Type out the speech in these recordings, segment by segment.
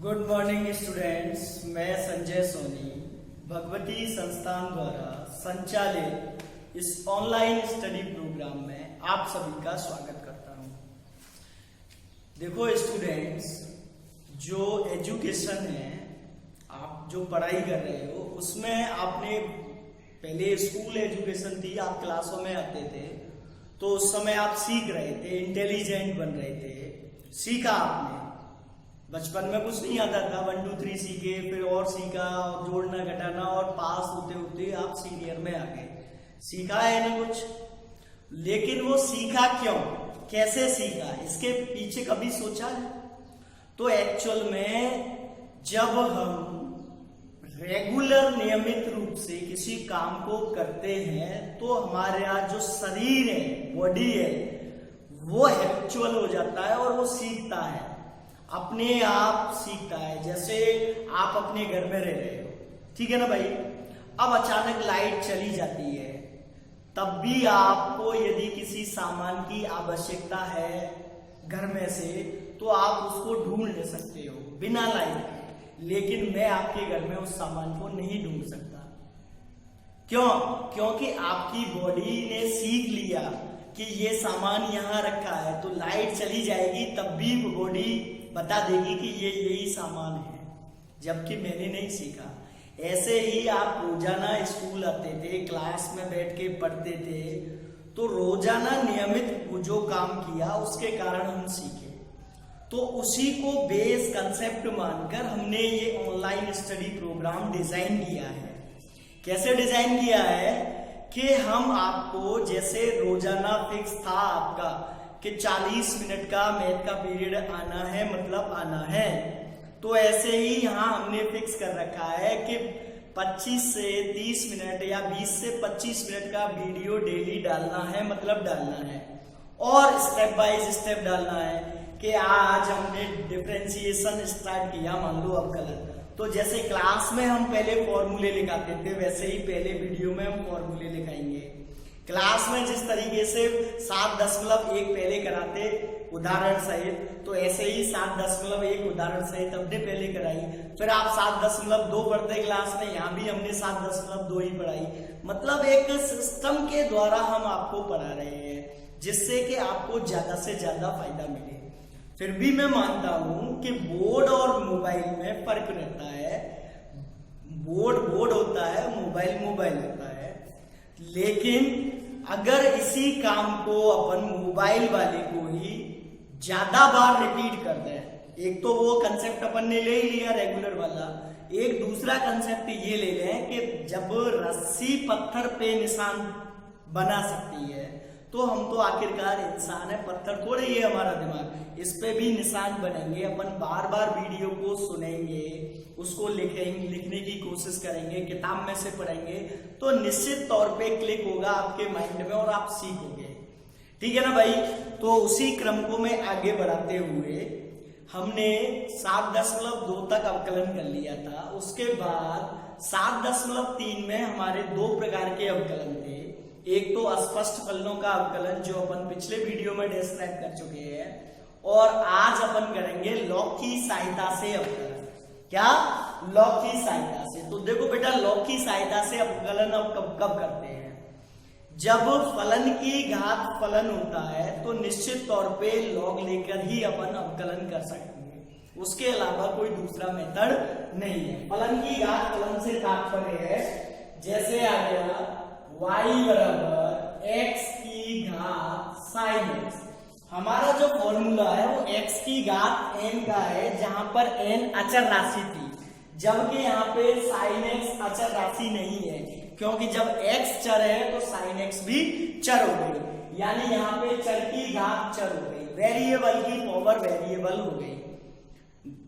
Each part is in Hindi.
गुड मॉर्निंग स्टूडेंट्स, मैं संजय सोनी भगवती संस्थान द्वारा संचालित इस ऑनलाइन स्टडी प्रोग्राम में आप सभी का स्वागत करता हूं। देखो स्टूडेंट्स, जो एजुकेशन है, आप जो पढ़ाई कर रहे हो उसमें आपने पहले स्कूल एजुकेशन थी, आप क्लासों में आते थे तो उस समय आप सीख रहे थे, इंटेलिजेंट बन रहे थे, सीखा आपने। बचपन में कुछ नहीं आता था, 1 2 3 सीखे, फिर और सीखा, और जोड़ना घटाना, और पास होते होते आप सीनियर में आ गए। सीखा है ना कुछ, लेकिन वो सीखा क्यों, कैसे सीखा, इसके पीछे कभी सोचा है? तो एक्चुअल में जब हम रेगुलर नियमित रूप से किसी काम को करते हैं तो हमारा जो शरीर है, बॉडी है, वो हैबिचुअल हो जाता है और वो सीखता है, अपने आप सीखता है। जैसे आप अपने घर में रह रहे हो, ठीक है ना भाई, अब अचानक लाइट चली जाती है, तब भी आपको यदि किसी सामान की आवश्यकता है घर में से, तो आप उसको ढूंढ ले सकते हो बिना लाइट के। लेकिन मैं आपके घर में उस सामान को नहीं ढूंढ सकता। क्यों? क्योंकि आपकी बॉडी ने सीख लिया कि ये सामान यहां रखा है, तो लाइट चली जाएगी तब भी बॉडी बता देगी कि ये यही सामान है, जबकि मैंने नहीं सीखा। ऐसे ही आप रोजाना स्कूल आते थे, क्लास में बैठ के पढ़ते थे, तो रोजाना नियमित जो काम किया उसके कारण हम सीखे। तो उसी को बेस कंसेप्ट मानकर हमने ये ऑनलाइन स्टडी प्रोग्राम डिजाइन किया है। कैसे डिजाइन किया है कि हम आपको, जैसे रोजाना फिक्स था आपका कि 40 मिनट का मैथ का पीरियड आना है, मतलब आना है, तो ऐसे ही यहाँ हमने फिक्स कर रखा है कि 25 से 30 मिनट या 20 से 25 मिनट का वीडियो डेली डालना है, मतलब डालना है, और स्टेप बाय स्टेप डालना है। कि आज हमने डिफरेंशिएशन स्टार्ट किया, मान लो अवकलन, तो जैसे क्लास में हम पहले फॉर्मूले लिखाते थे, वैसे ही पहले वीडियो में हम फॉर्मूले लिखाएंगे। क्लास में जिस तरीके से 7.1 पहले कराते उदाहरण सहित, तो ऐसे ही 7.1 उदाहरण सहित हमने पहले कराई। फिर आप 7.2 पढ़ते क्लास में, यहाँ भी हमने 7.2 ही पढ़ाई। मतलब एक सिस्टम के द्वारा हम आपको पढ़ा रहे हैं, जिससे कि आपको ज्यादा से ज्यादा फायदा मिले। फिर भी मैं मानता हूं कि बोर्ड और मोबाइल में फर्क रहता है। बोर्ड होता है, मोबाइल होता है। लेकिन अगर इसी काम को अपन मोबाइल वाले को ही ज्यादा बार रिपीट कर दें, एक तो वो कंसेप्ट अपन ने ले लिया रेगुलर वाला, एक दूसरा कंसेप्ट ये ले लें कि जब रस्सी पत्थर पे निशान बना सकती है, तो हम तो आखिरकार इंसान है, पत्थर थोड़े ही है हमारा दिमाग, इस पे भी निशान बनेंगे। अपन बार बार वीडियो को सुनेंगे, उसको लिखने की कोशिश करेंगे, किताब में से पढ़ेंगे, तो निश्चित तौर पे क्लिक होगा आपके माइंड में और आप सीखोगे। ठीक है ना भाई? तो उसी क्रम को मैं आगे बढ़ाते हुए हमने 7.2 तक अवकलन कर लिया था। उसके बाद 7.3 में हमारे 2 प्रकार के अवकलन थे। एक तो अस्पष्ट फलनों का अवकलन, जो अपन पिछले वीडियो में डिस्क्राइब कर चुके हैं, और आज अपन करेंगे लॉग की सहायता से अवकलन। क्या? लॉग की सहायता से। तो देखो बेटा, लॉग की सहायता से अवकलन अब कब करते हैं? जब फलन की घात फलन होता है, तो निश्चित तौर पे लॉग लेकर ही अपन अवकलन कर सकेंगे, उसके अलावा कोई दूसरा मेथड नहीं है। फलन की घात फलन से तात्पर्य है, जैसे आ गया y बराबर x की घात sin x। हमारा जो फॉर्मूला है वो x की घात n का है, जहां पर n अचर राशि थी, जबकि यहाँ पे sin x अचर राशि नहीं है, क्योंकि जब x चर है तो sin x भी चर हो गई, यानी यहाँ पे चर की घात चर हो गई, वेरिएबल की पावर वेरिएबल हो गई।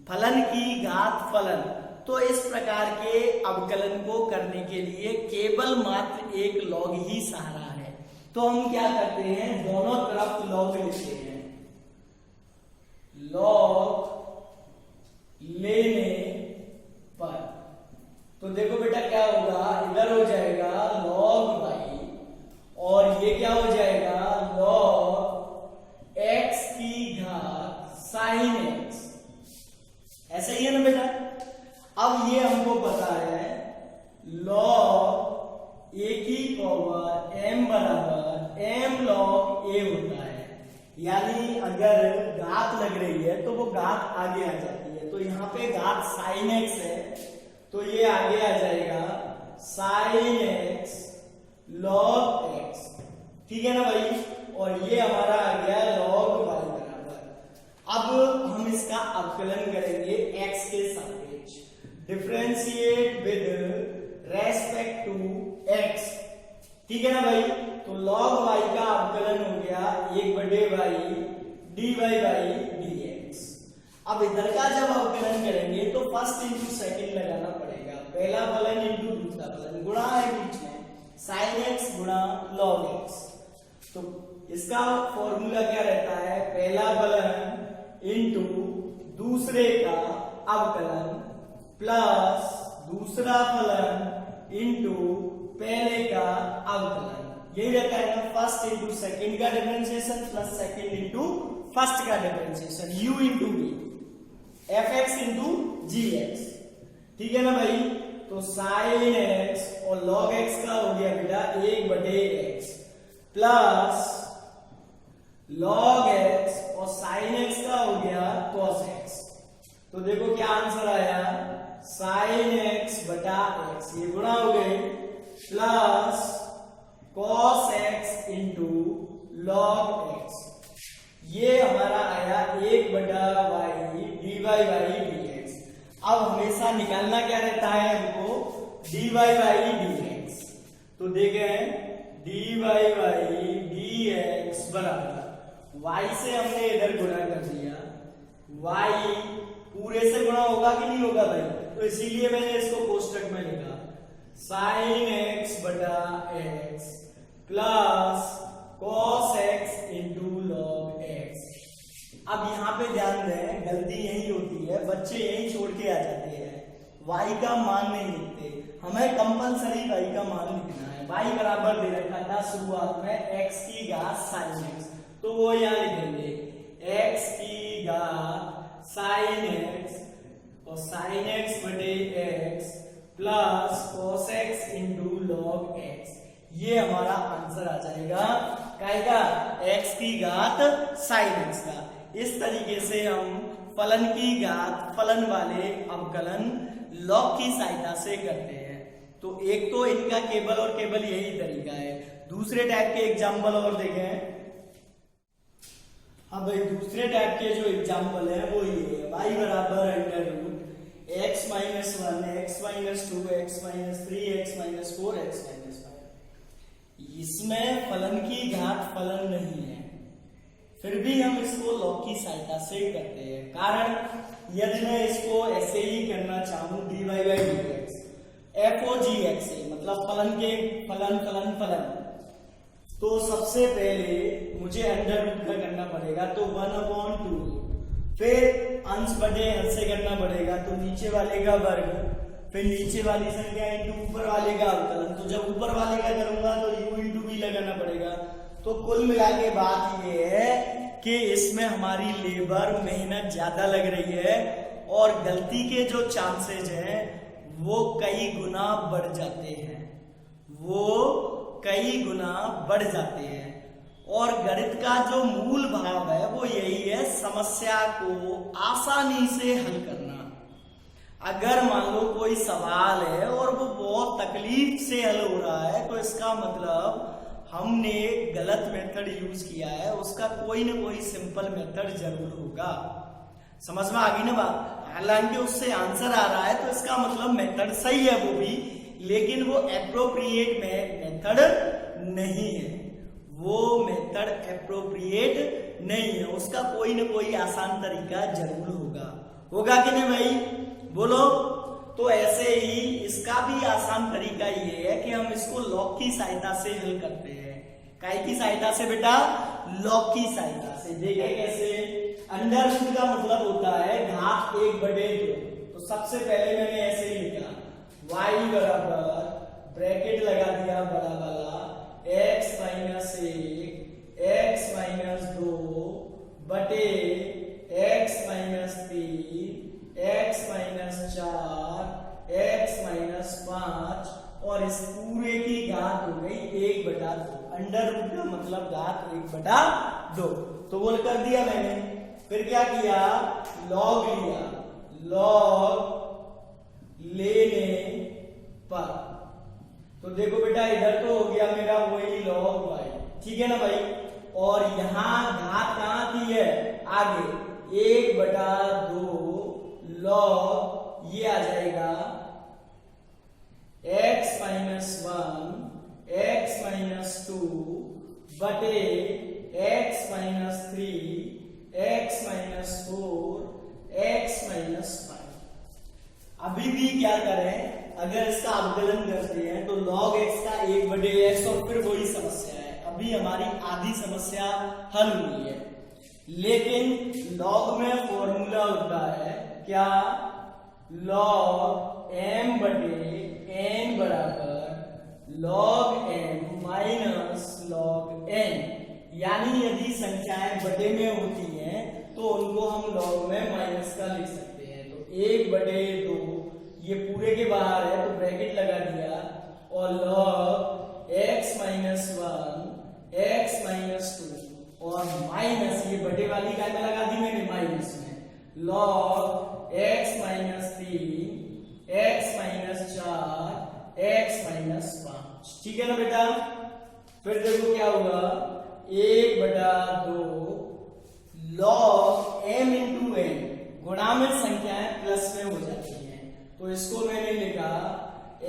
फलन की घात फलन, तो इस प्रकार के अवकलन को करने के लिए केवल मात्र एक लॉग ही सहारा है। तो हम क्या करते हैं, दोनों तरफ लॉग लेते हैं। लॉग लेने पर तो देखो बेटा क्या होगा, इधर हो जाएगा लॉग y, और ये क्या हो जाएगा लॉग x की घात sin x। ऐसे ही है ना बेटा? पावर m बराबर m log a होता है। यानी अगर घात लग रही है तो वो घात आगे आ जाती है। तो यहाँ पे घात sin x है तो ये आगे आ जाएगा sin x log x, ठीक है ना भाई। और ये हमारा आ गया log y बराबर। अब हम इसका अवकलन करेंगे x के सापेक्ष, differentiate with respect to x, ठीक है ना भाई। तो log y का अवकलन हो गया 1/y dy बाई dx। अब इधर का जब अवकलन करेंगे तो फर्स्ट इंटू सेकंड लगाना पड़ेगा, पहला फलन इंटू दूसरा फलन, गुणा है बीच में sin x गुणा log x। तो इसका फॉर्मूला क्या रहता है, पहला फलन इंटू दूसरे का अवकलन प्लस दूसरा फलन इंटू पहले का अवकलन, यही रहता है ना। फर्स्ट इंटू सेकंड का differentiation plus second into first का differentiation, u into v, fx into gx, ठीक है ना भाई। तो sin x और log x का हो गया बेटा 1/x प्लस log x और sin x का हो गया cos x। तो देखो क्या आंसर आया, sin x बटा x, ये गुणा हो गए, plus cos x into log x, ये हमारा आया 1/y dy बाई dx। अब हमेशा निकालना क्या रहता है हमको, dy बाई dx। तो देखें dy बाई dx बराबर y से हमने इधर गुणा कर दिया, y पूरे से गुणा होगा कि नहीं होगा भाई, तो इसीलिए मैंने इसको कोष्टक में लिखा sin x बटा x plus cos x into log x। अब यहाँ पे ध्यान दें, गलती यही होती है, बच्चे यही छोड़ के आ जाते हैं, y का मान नहीं लिखते। हमें कंपलसरी y का मान लिखना है। y बराबर दे रखा था शुरुआत में x की घात sin x, तो वो यहाँ लिखेंगे x की घात sin x और sin x बटे x plus cos x into log x, ये हमारा आंसर आ जाएगा क्या, x की घात sin x का। इस तरीके से हम फलन की घात फलन वाले अवकलन log की सहायता से करते हैं। तो एक तो इनका केवल और केवल यही तरीका है। दूसरे टाइप के एग्जाम्पल और देखें। अब भाई दूसरे टाइप के जो एग्जाम्पल है वो ये है, y बराबर under root x minus 1 x minus 2 x minus 3 x minus 4 x minus 5। इसमें फलन की घात फलन नहीं है, फिर भी हम इसको log की सहायता से करते हैं। कारण यदि मैं इसको ऐसे ही करना चाहूं dy बाई dx fog से, मतलब फलन के फलन फलन फलन, तो सबसे पहले मुझे अंडर रूट का करना पड़ेगा, तो 1/2, फिर अंश बटे हर से करना पड़ेगा, तो नीचे वाले का वर्ग, फिर नीचे वाली संख्या इंटू ऊपर वाले का अवकलन। तो जब ऊपर वाले का करूंगा तो u इंटू v लगाना पड़ेगा। तो कुल मिला के बात ये है कि इसमें हमारी लेबर मेहनत ज्यादा लग रही है और गलती के जो चांसेस हैं वो कई गुना बढ़ जाते हैं, वो कई गुना बढ़ जाते हैं। और गणित का जो मूल भाव है वो यही है, समस्या को आसानी से हल करना। अगर मान लो कोई सवाल है और वो बहुत तकलीफ से हल हो रहा है, तो इसका मतलब हमने गलत मेथड यूज किया है, उसका कोई ना कोई सिंपल मेथड जरूर होगा। समझ में आ गई ना बात। हालांकि उससे आंसर आ रहा है तो इसका मतलब मेथड सही है वो भी, लेकिन वो एप्रोप्रिएट मेथड नहीं है, वो मेथड एप्रोप्रिएट नहीं है, उसका कोई ना कोई आसान तरीका जरूर होगा। होगा कि नहीं भाई, बोलो। तो ऐसे ही इसका भी आसान तरीका ये है कि हम इसको लॉग की सहायता से हल करते हैं। काय की सहायता से बेटा, लॉग की सहायता से। देखिए कैसे, अंडर रूट का मतलब होता है घात 1/2। तो सबसे पहले मैंने ऐसे ही लिखा y बराबर ब्रैकेट लगा दिया बड़ा वाला x माइनस 1 x माइनस 2 बटे x minus 3 x minus 4 x minus 5 और इस पूरे की घात हो गई 1/2, अंडर रूट का मतलब घात 1/2। तो वो कर दिया मैंने। फिर क्या किया, लॉग लिया, लॉग लेने पर तो देखो बेटा इधर तो हो गया मेरा वही लॉग y, ठीक है ना भाई। और यहां घात कहां थी है, आगे 1/2 लॉग ये आ जाएगा x माइनस 1 x माइनस 2 बटे x minus 3 x minus 4 x minus 5। अभी भी क्या करें, अगर इसका अवकलन करते हैं तो log x का 1/x और फिर वही समस्या है। अभी हमारी आधी समस्या हल हुई है, लेकिन log में फॉर्मूला होता है क्या, log m बटे n बराबर log m minus log n। यानी यदि संख्याएं बटे में होती हैं तो उनको हम log में माइनस का लिख सकते हैं। तो 1/2 ये पूरे के बाहर है तो ब्रैकेट लगा दिया, और log x minus 1 x minus 2 और माइनस ये बटे वाली क्या लगा दी मैंने माइनस में, log x minus 3 x minus 4 x minus 5। ठीक है ना बेटा। फिर देखो क्या हुआ, 1/2 log m इंटू n, गुणा में संख्याएं प्लस में हो जाती हैं तो इसको मैंने लिखा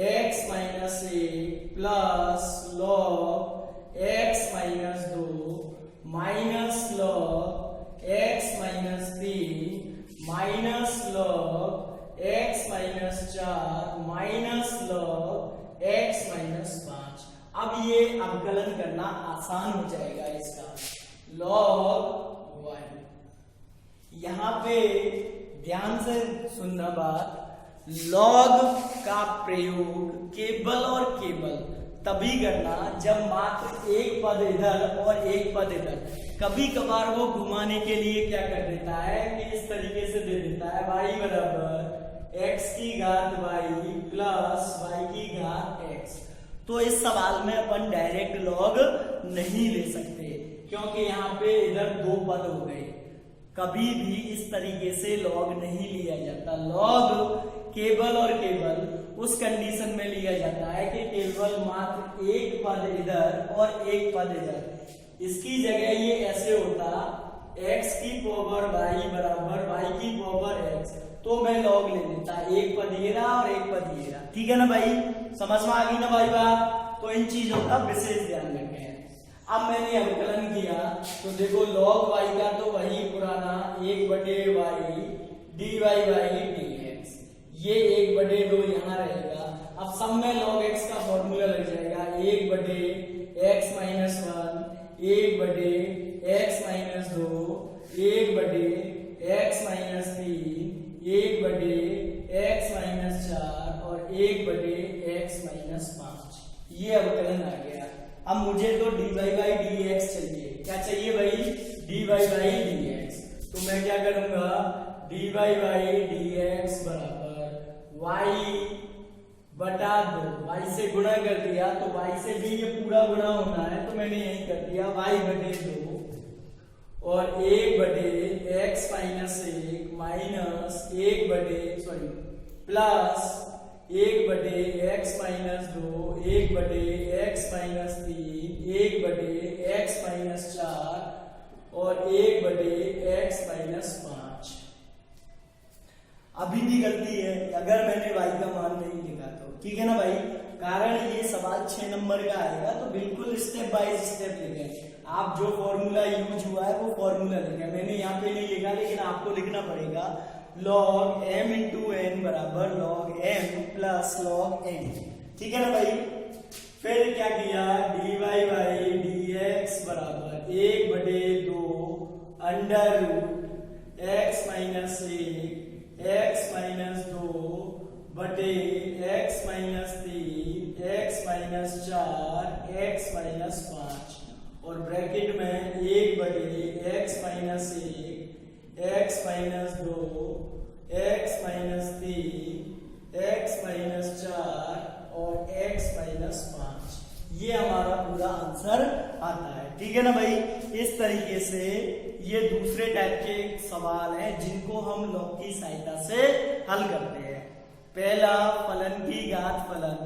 x minus 1 plus log x minus 2 minus log x minus 3 minus log x minus 4 minus log x minus 5। अब ये अवकलन करना आसान हो जाएगा इसका, log y। यहां पे ध्यान से सुनना बात, लॉग का प्रयोग केवल और केवल तभी करना जब मात्र एक पद इधर और एक पद इधर। कभी कभार वो घुमाने के लिए क्या कर देता है कि इस तरीके से दे देता है y बराबर x की घात y प्लस y की घात x। तो इस सवाल में अपन डायरेक्ट लॉग नहीं ले सकते क्योंकि यहाँ पे इधर दो पद हो गए। कभी भी इस तरीके से लॉग नहीं लिया जाता। लॉग केवल और केवल उस कंडीशन में लिया जाता है कि केवल मात्र एक पद इधर और एक पद इधर। इसकी जगह ये ऐसे होता x की पावर y बराबर y की पावर x, तो मैं लॉग ले लेता, एक पद ये रहा और एक पद ये रहा। ठीक है ना भाई, समझ में आ गई ना भाई बात। तो इन चीजों का विशेष ध्यान रखें। अब मैंने अवकलन किया तो देखो log y का तो वही पुराना 1/y dy बाई dx, ये 1/2 यहाँ रहेगा। अब सब में log x का फॉर्मूला लग जाएगा 1/x minus 1 1/x minus 2 1/x minus 3 1/x minus 4 और 1/x माइनस 5। ये अवकलन आ गया। अब मुझे तो dy बाई dx चाहिए। क्या चाहिए भाई, dy बाई dx। तो मैं क्या करूंगा, dy बाई dx बराबर y बटा 2, y से गुणा कर दिया तो y से भी ये पूरा गुणा होना है तो मैंने यही कर दिया y बटे 2 और 1/x minus 1 minus 1/, plus 1/x minus 2 1/x minus 3 1/x minus 4 और 1/x माइनस 5। अभी भी गलती है अगर मैंने y का मान नहीं लिखा तो। ठीक है ना भाई, कारण ये सवाल 6 नंबर का आएगा तो बिल्कुल स्टेप बाय स्टेप लिखें। आप जो फॉर्मूला यूज हुआ है वो फॉर्मूला लिखें। मैंने यहाँ पे नहीं लिखा लेकिन आपको लिखना पड़ेगा log m इंटू n बराबर log m plus log n। ठीक है ना भाई। फिर क्या किया, dy बाई dx बराबर 1/2 under root x minus 1 x minus 2 बटे x minus 3 x minus 4 x minus 5 और ब्रैकेट में 1/x minus 1 x minus 2 x minus 3 x minus 4 और x माइनस 5। ये हमारा पूरा आंसर आता है। ठीक है ना भाई। इस तरीके से ये दूसरे टाइप के सवाल हैं जिनको हम लॉग की सहायता से हल करते हैं। पहला फलन की घात फलन,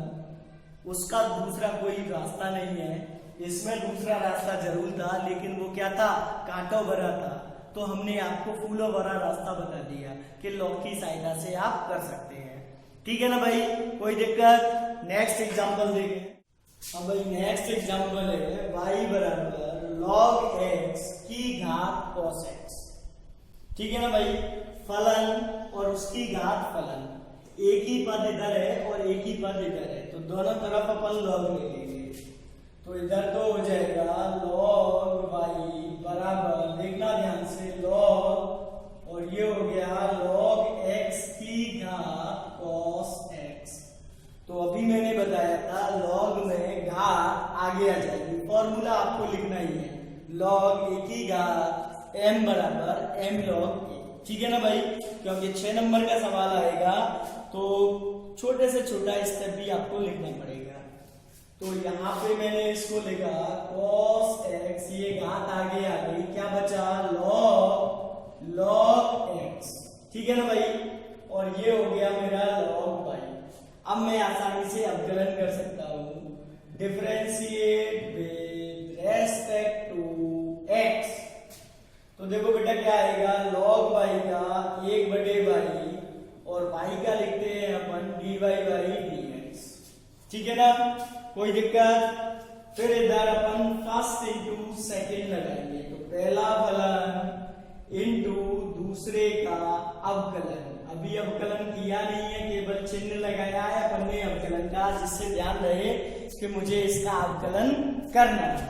उसका दूसरा कोई रास्ता नहीं है। इसमें दूसरा रास्ता जरूर था लेकिन वो क्या था, कांटों भरा था। तो हमने आपको फूलों भरा रास्ता बता दिया कि लॉग की सहायता से आप कर सकते हैं। ठीक है ना भाई, कोई दिक्कत। नेक्स्ट एग्जांपल देखें। अब भाई नेक्स्ट एग्जांपल है y बराबर log x की घात cos x। ठीक है ना भाई। फलन और उसकी घात फलन, एक ही पद इधर है और एक ही पद इधर है, तो दोनों तरफ अपन log ले लेंगे। तो इधर तो हो जाएगा log y बराबर, देखना ध्यान से, log और ये हो गया log x की घात cos x। तो अभी मैंने बताया था log में घात आगे आ जाएगी, फॉर्मूला आपको लिखना ही है, log a की घात m बराबर m log a। ठीक है ना भाई, क्योंकि 6 नंबर का सवाल आएगा तो छोटे से छोटा स्टेप भी आपको लिखना पड़ेगा। तो यहाँ पे मैंने इसको लिखा cos x, ये घात आगे आ गई, क्या बचा, log x। ठीक है ना भाई, और ये हो गया मेरा log y। अब मैं आसानी से अवकलन कर सकता हूं, differentiate with respect to x। तो देखो बेटा क्या आएगा, log y का 1/y और y का लिखते हैं अपन dy by dx। ठीक है ना, कोई दिक्कत। फिर इधर अपन फर्स्ट इंटू सेकेंड लगाएंगे, तो पहला फलन इंटू दूसरे का अवकलन। अभी अवकलन किया नहीं है, केवल चिन्ह लगाया है अपन ने अवकलन का, जिससे ध्यान रहे कि मुझे इसका अवकलन करना है।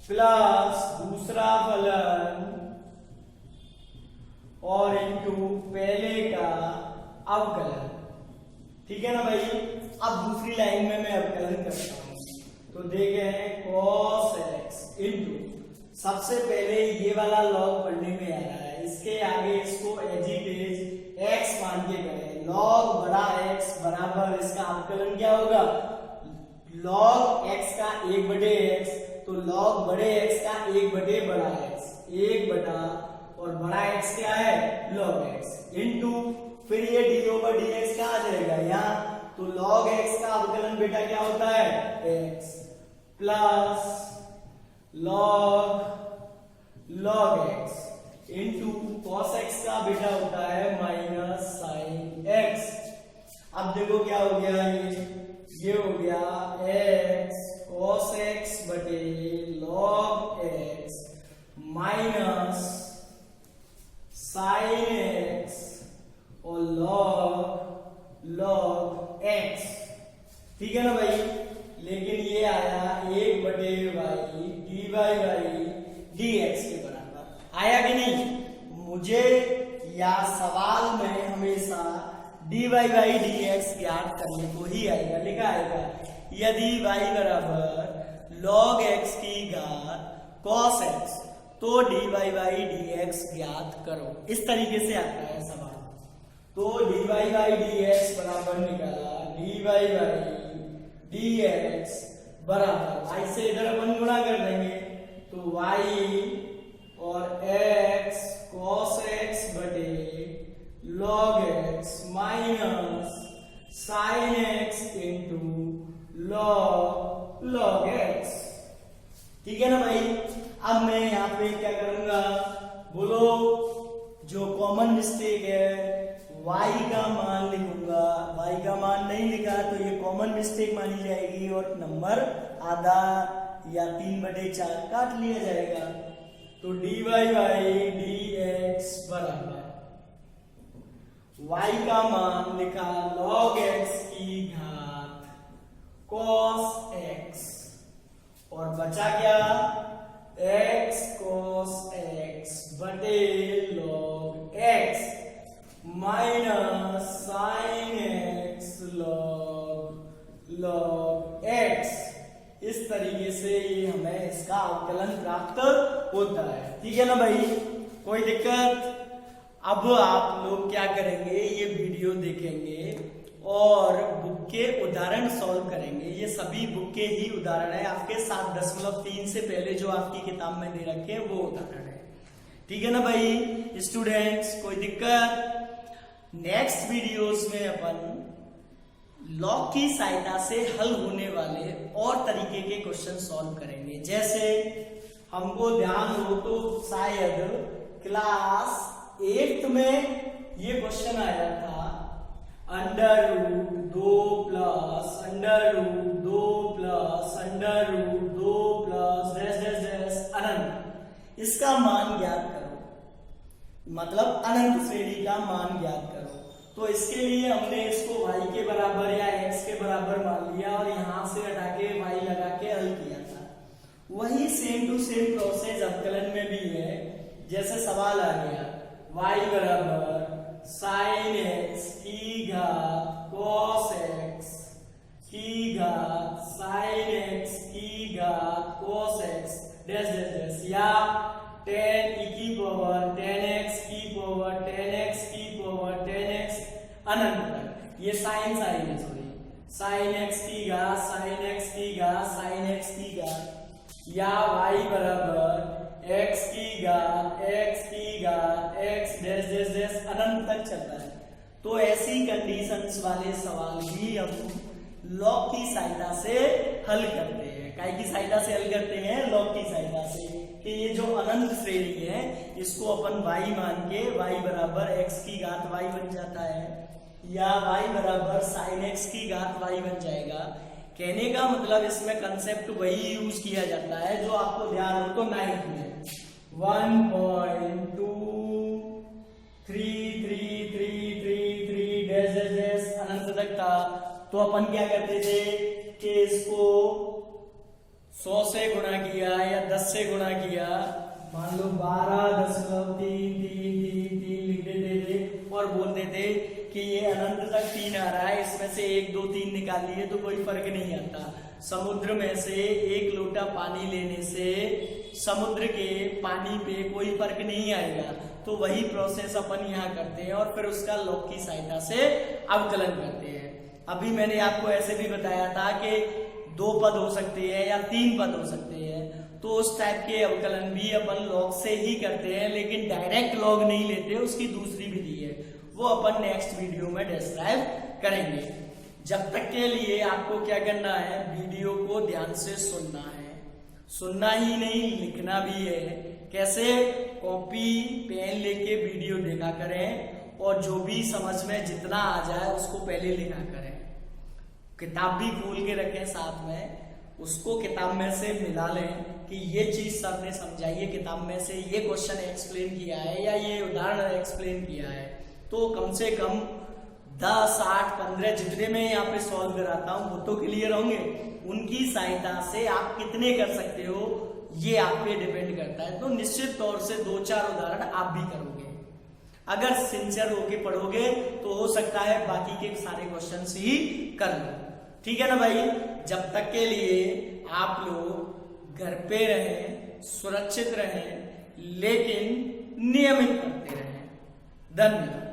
प्लस दूसरा फलन और इंटू पहले का अवकलन। ठीक है ना भाई। अब दूसरी लाइन में मैं अवकलन करता हूं, तो देखें cos x इंटू, सबसे पहले ये वाला log पढ़ने में आ रहा है, इसके आगे इसको एज इट इज x मान के करें, log बड़ा x बराबर, इसका अवकलन क्या होगा, log x का 1/x, तो log बड़े x का 1/बड़ा x, 1 बटा और बड़ा x क्या है, log x इंटू, फिर ये d/dx क्या आ जाएगा यहाँ, तो log x का अवकलन बेटा क्या होता है, x plus log x into cos x का बेटा होता है माइनस sin x। अब देखो क्या हो गया, ये हो गया x cos x बटे log x minus sin x और log x। ठीक है ना भाई, लेकिन ये आया 1/y dy by dx के बराबर, आया कि नहीं। मुझे या सवाल में हमेशा dy by dx ज्ञात करने को ही आएगा, लिखा आएगा यदि y बराबर log x की घात cos x, तो dy by dx ज्ञात करो। इस तरीके से आता है सवाल। तो dy by dx बराबर निकाला, dy by dx बराबर, y से इधर अपन गुणा कर देंगे, तो y और x cos x बटे log x minus sin x into log x। ठीक है ना भाई। अब मैं यहाँ पे क्या करूंगा, बोलो, जो कॉमन मिस्टेक है y का मान लिखूंगा, y का मान नहीं लिखा तो ये कॉमन मिस्टेक मानी जाएगी और नंबर आधा या 3/4 काट लिया जाएगा। तो dy by dx बराबर y का मान लिखा log x की घात cos x और बचा क्या, x cos x बटे log x minus sin x log x। इस तरीके से ये हमें इसका अवकलन प्राप्त होता है। ठीक है ना भाई, कोई दिक्कत। अब आप लोग क्या करेंगे, ये वीडियो देखेंगे और बुक के उदाहरण सॉल्व करेंगे। ये सभी बुक के ही उदाहरण है, आपके 7.3 से पहले जो आपकी किताब में दे रखे हैं वो उदाहरण है। ठीक है ना भाई स्टूडेंट्स, कोई दिक्कत? नेक्स्ट वीडियोस में अपन लॉग की सहायता से हल होने वाले और तरीके के क्वेश्चन सॉल्व करेंगे। जैसे हमको ध्यान हो तो शायद क्लास 8th में ये क्वेश्चन आया था, √2 plus √2 plus √2 plus dash dash dash अनंत, इसका मान ज्ञात करो, मतलब अनंत श्रेणी का मान ज्ञात करो। तो इसके लिए हमने इसको y के बराबर या x के बराबर मान लिया और यहां से हटा के y लगा के हल किया था। वही सेम टू सेम प्रोसेस अवकलन में भी है। जैसे सवाल आ गया y बराबर sin x की घात cos x की घात sin x की घात cos x dash dash dash, या 10 e की पावर 10x की पावर 10x की पावर 10x अनंत तक। ये साइन साइन है, सॉरी, sin x की घात sin x की घात sin x की घात, या y बराबर x की घात x डैश डैश डैश अनंत तक चलता है। तो ऐसी कंडीशंस वाले सवाल भी हम लॉग की सहायता से हल करते हैं। काय की सहायता से हल करते हैं? लॉग की सहायता से। कि ये जो अनंत श्रेणी है इसको अपन y मान के y बराबर x की घात y बन जाता है, या y बराबर sin x की घात y बन जाएगा। कहने का मतलब इसमें कंसेप्ट वही यूज किया जाता है जो आपको ध्यान हो तो 9th में 1.23333 डैश डैश डैश अनंत तक था। तो अपन क्या करते थे कि इसको 100 से गुणा किया या 10 से गुणा किया, मान लो 12.333 लिख देते थे और बोलते थे कि ये अनंत तक 3 आ रहा है, इसमें से 1 2 3 निकाल लिए तो कोई फर्क नहीं आता। समुद्र में से 1 लोटा पानी लेने से समुद्र के पानी पे कोई फर्क नहीं आएगा। तो वही प्रोसेस अपन यहाँ करते हैं और फिर उसका लॉग की सहायता से अवकलन करते हैं। अभी मैंने आपको ऐसे भी बताया था कि 2 पद हो सकते हैं या 3 पद हो सकते हैं, तो उस टाइप के अवकलन भी अपन लॉग से ही करते हैं, लेकिन डायरेक्ट लॉग नहीं लेते, उसकी दूसरी विधि है, वो अपन नेक्स्ट वीडियो में डिस्क्राइब करेंगे। जब तक के लिए आपको क्या करना है, वीडियो को ध्यान से सुनना है, सुनना ही नहीं लिखना भी है। कैसे? कॉपी पेन लेके वीडियो देखा करें और जो भी समझ में जितना आ जाए उसको पहले लिखा करें। किताब भी खोल के रखें साथ में, उसको किताब में से मिला लें कि ये चीज सर ने समझाई है, किताब में से ये क्वेश्चन एक्सप्लेन किया है या ये उदाहरण एक्सप्लेन किया है। तो कम से कम 10, 8, 15 जितने मैं यहाँ पे सॉल्व कराता हूँ वो तो क्लियर होंगे। उनकी सहायता से आप कितने कर सकते हो ये आप पे डिपेंड करता है। तो निश्चित तौर से 2-4 उदाहरण आप भी करोगे। अगर सिंसियर होके पढ़ोगे तो हो सकता है बाकी के सारे क्वेश्चंस ही कर लो। ठीक है ना भाई? जब तक के लिए आप लोग घर पे रहें, सुरक्षित रहें, लेकिन नियमित करते रहें। धन्यवाद।